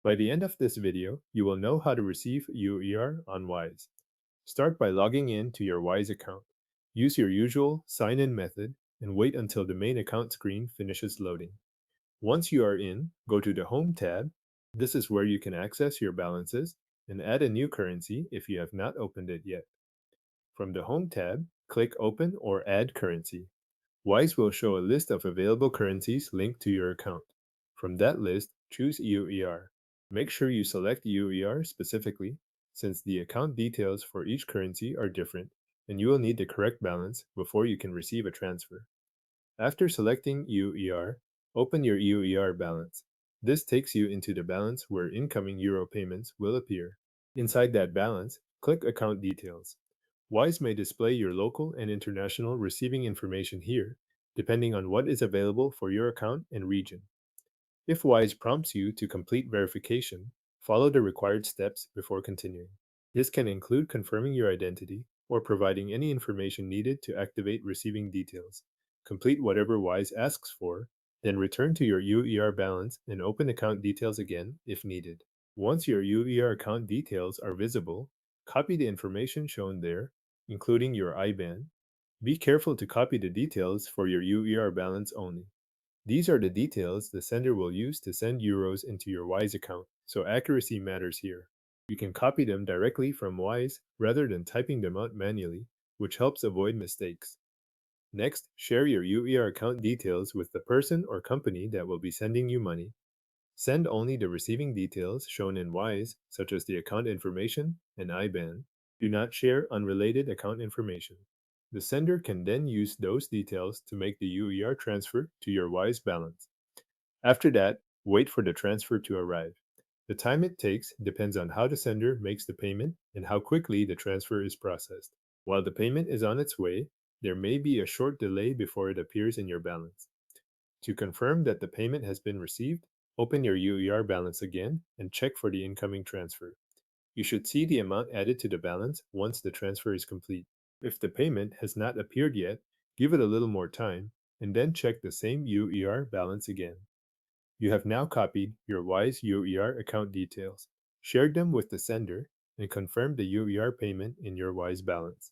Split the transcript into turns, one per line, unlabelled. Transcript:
By the end of this video, you will know how to receive EUR on Wise. Start by logging in to your Wise account. Use your usual sign-in method and wait until the main account screen finishes loading. Once you are in, go to the Home tab. This is where you can access your balances and add a new currency if you have not opened it yet. From the Home tab, click Open or Add Currency. Wise will show a list of available currencies linked to your account. From that list, choose EUR. Make sure you select EUR specifically, since the account details for each currency are different, and you will need the correct balance before you can receive a transfer. After selecting EUR, open your EUR balance. This takes you into the balance where incoming euro payments will appear. Inside that balance, click Account Details. Wise may display your local and international receiving information here, depending on what is available for your account and region. If Wise prompts you to complete verification, follow the required steps before continuing. This can include confirming your identity or providing any information needed to activate receiving details. Complete whatever Wise asks for, then return to your UER balance and open account details again if needed. Once your UER account details are visible, copy the information shown there, including your IBAN. Be careful to copy the details for your UER balance only. These are the details the sender will use to send euros into your Wise account, so accuracy matters here. You can copy them directly from Wise rather than typing them out manually, which helps avoid mistakes. Next, share your UER account details with the person or company that will be sending you money. Send only the receiving details shown in Wise, such as the account information and IBAN. Do not share unrelated account information. The sender can then use those details to make the UER transfer to your Wise balance. After that, wait for the transfer to arrive. The time it takes depends on how the sender makes the payment and how quickly the transfer is processed. While the payment is on its way, there may be a short delay before it appears in your balance. To confirm that the payment has been received, open your UER balance again and check for the incoming transfer. You should see the amount added to the balance once the transfer is complete. If the payment has not appeared yet, give it a little more time and then check the same UER balance again. You have now copied your Wise UER account details, shared them with the sender, and confirmed the UER payment in your Wise balance.